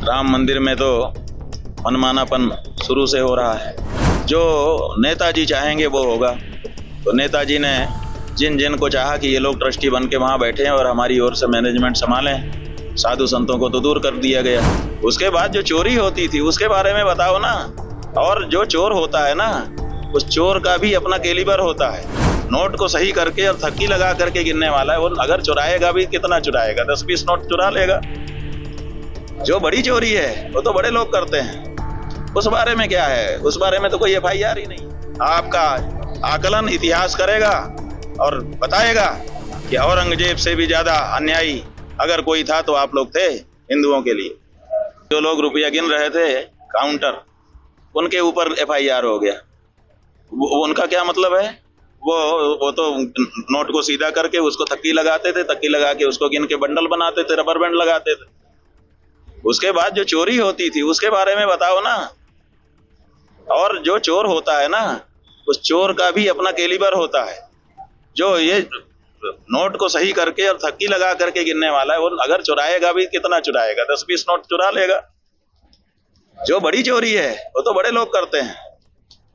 राम मंदिर में तो मनमानापन शुरू से हो रहा है। जो नेताजी चाहेंगे वो होगा। तो नेताजी ने जिन जिन को चाहा कि ये लोग ट्रस्टी बन के वहाँ बैठे हैं और हमारी ओर से मैनेजमेंट संभालें, साधु संतों को तो दूर कर दिया गया। उसके बाद जो चोरी होती थी उसके बारे में बताओ ना। और जो चोर होता है ना, उस चोर का भी अपना कैलिबर होता है। नोट को सही करके और थक्की लगा करके गिनने वाला है। वो अगर चुराएगा भी कितना चुराएगा, 10-20 नोट चुरा लेगा। जो बड़ी चोरी है वो तो बड़े लोग करते हैं। उस बारे में क्या है? उस बारे में तो कोई FIR ही नहीं। आपका आकलन इतिहास करेगा और बताएगा कि औरंगजेब से भी ज्यादा अन्यायी अगर कोई था तो आप लोग थे हिंदुओं के लिए। जो लोग रुपया गिन रहे थे काउंटर, उनके ऊपर FIR हो गया। उनका क्या मतलब है? वो तो नोट को सीधा करके उसको थक्की लगाते थे, थक्की लगा के उसको गिन के बंडल बनाते थे, रबर बैंड लगाते थे। उसके बाद जो चोरी होती थी उसके बारे में बताओ ना। और जो चोर होता है ना, उस चोर का भी अपना कैलिबर होता है। जो ये नोट को सही करके और थक्की लगा करके गिनने वाला है, वो अगर चुराएगा भी कितना चुराएगा, 10-20 नोट चुरा लेगा। जो बड़ी चोरी है वो तो बड़े लोग करते हैं।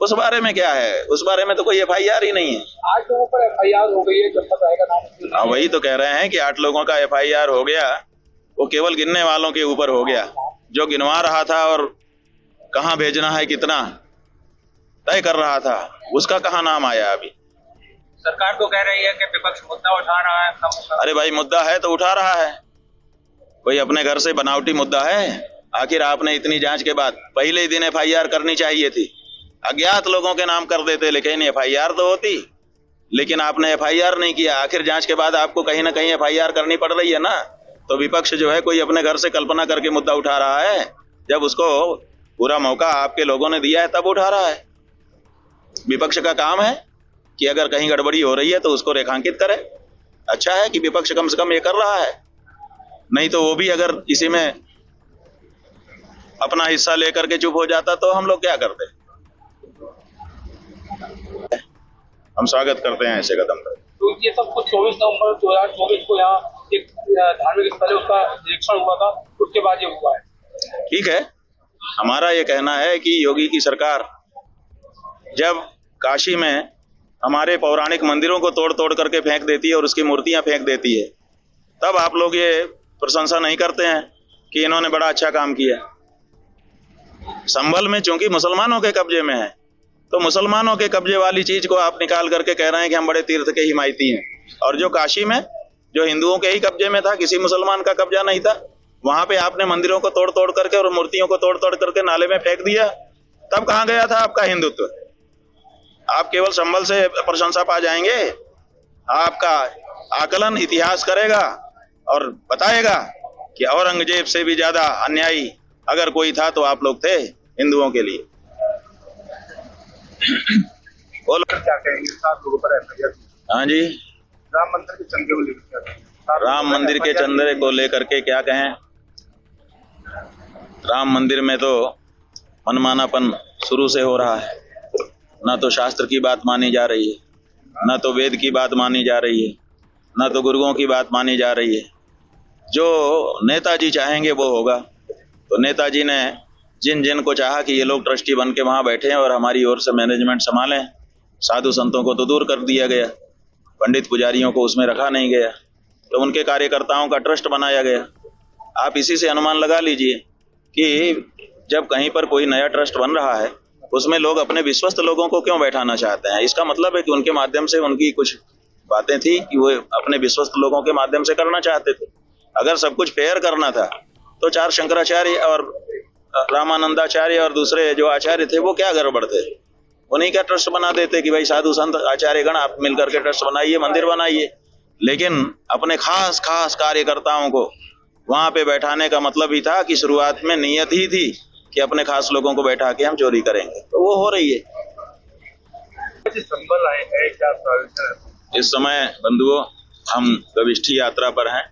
उस बारे में क्या है? उस बारे में तो कोई FIR ही नहीं है। 8 लोगों पर FIR हो गई है, जब तक आएगा नाम। हाँ, वही तो कह रहे हैं कि 8 लोगों का FIR हो गया। वो केवल गिनने वालों के ऊपर हो गया। जो गिनवा रहा था और कहाँ भेजना है कितना तय कर रहा था, उसका कहाँ नाम आया? अभी सरकार तो कह रही है कि विपक्ष मुद्दा उठा रहा है। अरे भाई, मुद्दा है तो उठा रहा है। कोई अपने घर से बनावटी मुद्दा है? आखिर आपने इतनी जांच के बाद पहले ही दिन FIR करनी चाहिए थी। अज्ञात लोगों के नाम कर देते, लेकिन FIR तो होती। लेकिन आपने FIR नहीं किया। आखिर जांच के बाद आपको कहीं ना कहीं FIR करनी पड़ रही है ना। तो विपक्ष जो है कोई अपने घर से कल्पना करके मुद्दा उठा रहा है, जब उसको पूरा मौका आपके लोगों ने दिया है तब उठा रहा है। विपक्ष का काम है कि अगर कहीं गड़बड़ी हो रही है तो उसको रेखांकित करे। अच्छा है कि विपक्ष कम से कम ये कर रहा है, नहीं तो वो भी अगर इसी में अपना हिस्सा लेकर के चुप हो जाता तो हम लोग क्या करते। हम स्वागत करते हैं ऐसे कदम का। तो ये सब कुछ 24 नवंबर 2024 को यहाँ एक धार्मिक स्थल है, उसका निरीक्षण हुआ था, उसके बाद ये हुआ है। ठीक है, हमारा ये कहना है कि योगी की सरकार जब काशी में हमारे पौराणिक मंदिरों को तोड़ तोड़ करके फेंक देती है और उसकी मूर्तियां फेंक देती है, तब आप लोग ये प्रशंसा नहीं करते हैं कि इन्होंने बड़ा अच्छा काम किया। संभल में चूंकि मुसलमानों के कब्जे में है, तो मुसलमानों के कब्जे वाली चीज को आप निकाल करके कह रहे हैं कि हम बड़े तीर्थ के हिमायती हैं। और जो काशी में जो हिंदुओं के ही कब्जे में था, किसी मुसलमान का कब्जा नहीं था, वहां पे आपने मंदिरों को तोड़ तोड़ करके और मूर्तियों को तोड़ तोड़ करके नाले में फेंक दिया। तब कहाँ गया था आपका हिंदुत्व? आप केवल संभल से प्रशंसा पा जाएंगे। आपका आकलन इतिहास करेगा और बताएगा कि औरंगजेब से भी ज्यादा अन्यायी अगर कोई था तो आप लोग थे हिंदुओं के लिए। बोलो क्या कहेंगे? 7 लोगों पर FIR। हाँ जी, राम मंदिर के चंदे को लेकर, राम मंदिर के चंदे को लेकर के क्या कहें। राम मंदिर में तो मनमानापन शुरू से हो रहा है। ना तो शास्त्र की बात मानी जा रही है, ना तो वेद की बात मानी जा रही है, ना तो गुरुओं की बात मानी जा रही है। जो नेताजी चाहेंगे वो होगा। तो नेताजी ने जिन जिन को चाहा कि ये लोग ट्रस्टी बन के वहाँ बैठे हैं और हमारी ओर से मैनेजमेंट संभालें, साधु संतों को तो दूर कर दिया गया, पंडित पुजारियों को उसमें रखा नहीं गया, तो उनके कार्यकर्ताओं का ट्रस्ट बनाया गया। आप इसी से अनुमान लगा लीजिए कि जब कहीं पर कोई नया ट्रस्ट बन रहा है, उसमें लोग अपने विश्वस्त लोगों को क्यों बैठाना चाहते हैं? इसका मतलब है कि उनके माध्यम से उनकी कुछ बातें थी कि वो अपने विश्वस्त लोगों के माध्यम से करना चाहते थे। अगर सब कुछ फेयर करना था तो 4 शंकराचार्य और रामानंदाचार्य और दूसरे जो आचार्य थे वो क्या गड़बड़ थे? उन्हीं का ट्रस्ट बना देते कि भाई साधु संत आचार्य गण आप मिलकर के ट्रस्ट बनाइए, मंदिर बनाइए। लेकिन अपने खास खास कार्यकर्ताओं को वहां पे बैठाने का मतलब ही था कि शुरुआत में नियत ही थी कि अपने खास लोगों को बैठा के हम चोरी करेंगे, तो वो हो रही है। संभल आए हैं क्या? इस समय बंधुओं हम गविष्ठी यात्रा पर हैं।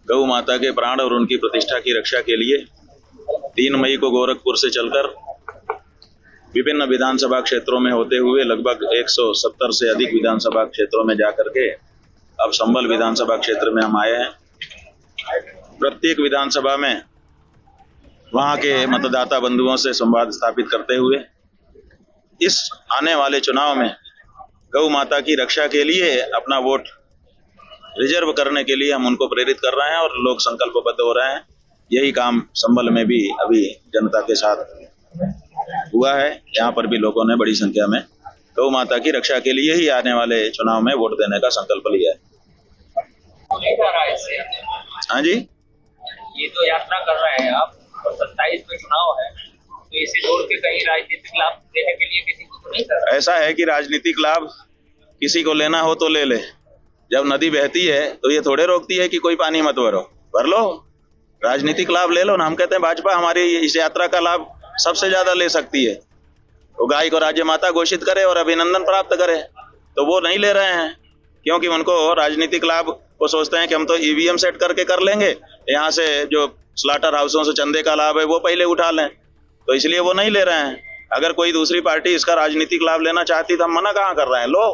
गौ माता के प्राण और उनकी प्रतिष्ठा की रक्षा के लिए 3 मई को गोरखपुर से चलकर विभिन्न विधानसभा क्षेत्रों में होते हुए लगभग 170 से अधिक विधानसभा क्षेत्रों में जाकर के अब संभल विधानसभा क्षेत्र में हम आए हैं। प्रत्येक विधानसभा में वहाँ के मतदाता बंधुओं से संवाद स्थापित करते हुए इस आने वाले चुनाव में गौ माता की रक्षा के लिए अपना वोट रिजर्व करने के लिए हम उनको प्रेरित कर रहे हैं और लोग संकल्पबद्ध हो रहे हैं। यही काम संभल में भी अभी जनता के साथ हुआ है। यहाँ पर भी लोगों ने बड़ी संख्या में गौ माता की रक्षा के लिए ही आने वाले चुनाव में वोट देने का संकल्प लिया है। हाँ जी, ये तो यात्रा कर रहे हैं आप और 27 में चुनाव है, तो इसे छोड़ के कहीं राजनीतिक लाभ देने के लिए किसी को तो नहीं कर रहे? ऐसा है कि राजनीतिक लाभ किसी को लेना हो तो ले ले। जब नदी बहती है तो ये थोड़े रोकती है कि कोई पानी मत भर लो। राजनीतिक लाभ ले लो ना। हम कहते हैं भाजपा हमारी इस यात्रा का लाभ सबसे ज्यादा ले सकती है। वो गाय को राज्य माता घोषित करे और अभिनंदन प्राप्त करे, तो वो नहीं ले रहे हैं क्योंकि उनको राजनीतिक लाभ वो सोचते हैं कि हम तो ईवीएम सेट करके कर लेंगे, यहाँ से जो स्लाटर हाउसों से चंदे का लाभ है वो पहले उठा लें, तो इसलिए वो नहीं ले रहे हैं। अगर कोई दूसरी पार्टी इसका राजनीतिक लाभ लेना चाहती तो हम मना कहाँ कर रहे हैं। लो,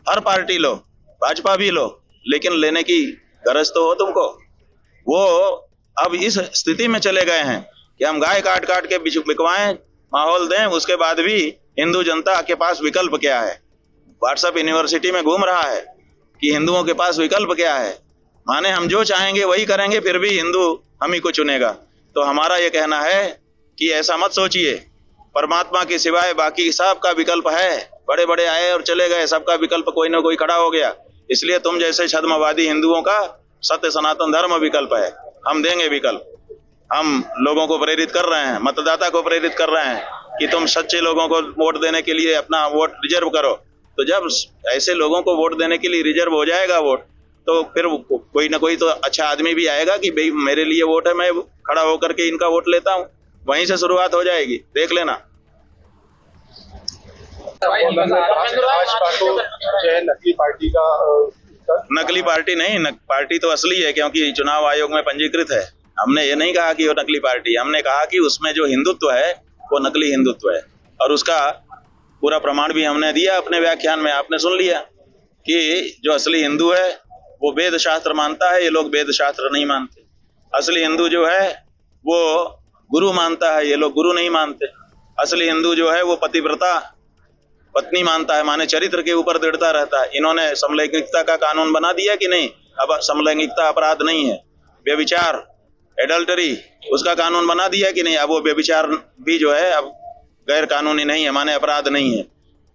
हर पार्टी लो, भाजपा भी लो, लेकिन लेने की गरज तो हो तुमको। वो अब इस स्थिति में चले गए हैं कि हम गाय काट काट के बिकवाएं, माहौल दें, उसके बाद भी हिंदू जनता के पास विकल्प क्या है। व्हाट्सएप यूनिवर्सिटी में घूम रहा है कि हिंदुओं के पास विकल्प क्या है, माने हम जो चाहेंगे वही करेंगे, फिर भी हिंदू हम ही को चुनेगा। तो हमारा ये कहना है कि ऐसा मत सोचिए, परमात्मा के सिवाय बाकी सबका विकल्प है। बड़े बड़े आए और चले गए, सबका विकल्प कोई ना कोई खड़ा हो गया। इसलिए तुम जैसे छद्मवादी हिंदुओं का सत्य सनातन धर्म विकल्प है, हम देंगे विकल्प। हम लोगों को प्रेरित कर रहे हैं, मतदाता को प्रेरित कर रहे हैं कि तुम सच्चे लोगों को वोट देने के लिए अपना वोट रिजर्व करो। तो जब ऐसे लोगों को वोट देने के लिए रिजर्व हो जाएगा वोट, तो फिर कोई ना कोई तो अच्छा आदमी भी आएगा कि भाई मेरे लिए वोट है, मैं खड़ा होकर के इनका वोट लेता हूँ। वहीं से शुरुआत हो जाएगी, देख लेना। भाजपा तो जो है नकली पार्टी का नकली पार्टी नहीं, पार्टी तो असली है क्योंकि चुनाव आयोग में पंजीकृत है। हमने ये नहीं कहा कि वो नकली पार्टी, हमने कहा कि उसमें जो हिंदुत्व है वो नकली हिंदुत्व है, और उसका पूरा प्रमाण भी हमने दिया अपने व्याख्यान में। आपने सुन लिया कि जो असली हिंदू है वो वेद शास्त्र मानता है, ये लोग वेद शास्त्र नहीं मानते। असली हिंदू जो है वो गुरु मानता है, ये लोग गुरु नहीं मानते। असली हिंदू जो है वो पतिव्रता पत्नी मानता है, माने चरित्र के ऊपर दृढ़ता रहता है। इन्होंने समलैंगिकता का कानून बना दिया कि नहीं, अब समलैंगिकता अपराध नहीं है। व्यभिचार, एडल्टरी, उसका कानून बना दिया कि नहीं, अब वो व्यभिचार भी जो है अब गैर कानूनी नहीं है, माने अपराध नहीं है।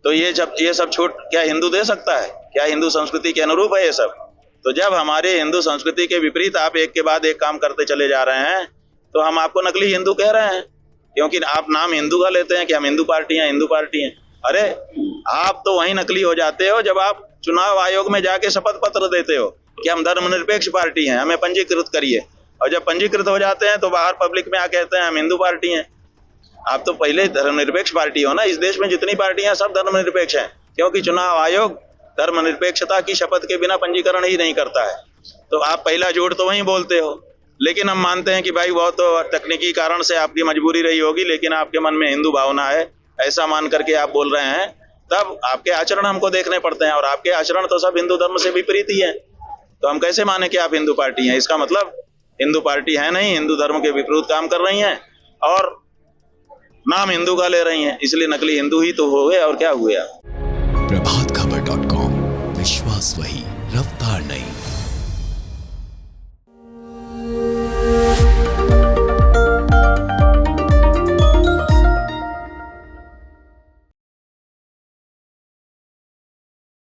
तो ये सब छूट क्या हिंदू दे सकता है? क्या हिंदू संस्कृति के अनुरूप है ये सब? तो जब हमारे हिंदू संस्कृति के विपरीत आप एक के बाद एक काम करते चले जा रहे हैं, तो हम आपको नकली हिंदू कह रहे हैं, क्योंकि आप नाम हिंदू का लेते हैं कि हम हिंदू पार्टी हैं, हिंदू पार्टी हैं। अरे आप तो वहीं नकली हो जाते हो जब आप चुनाव आयोग में जाके शपथ पत्र देते हो कि हम धर्मनिरपेक्ष पार्टी हैं, हमें पंजीकृत करिए, और जब पंजीकृत हो जाते हैं तो बाहर पब्लिक में आके कहते हैं हम हिंदू पार्टी हैं। आप तो पहले धर्मनिरपेक्ष पार्टी हो ना। इस देश में जितनी पार्टियां सब धर्मनिरपेक्ष हैं, क्योंकि चुनाव आयोग धर्मनिरपेक्षता की शपथ के बिना पंजीकरण ही नहीं करता है। तो आप पहला झूठ तो वहीं बोलते हो, लेकिन हम मानते हैं कि भाई वो तो तकनीकी कारण से आपकी मजबूरी रही होगी, लेकिन आपके मन में हिंदू भावना है, ऐसा मान करके आप बोल रहे हैं। तब आपके आचरण हमको देखने पड़ते हैं, और आपके आचरण तो सब हिंदू धर्म से विपरीत ही है। तो हम कैसे माने कि आप हिंदू पार्टी हैं? इसका मतलब हिंदू पार्टी है नहीं, हिंदू धर्म के विपरीत काम कर रही हैं और नाम हिंदू का ले रही हैं, इसलिए नकली हिंदू ही तो हो गए, और क्या हुए। प्रभात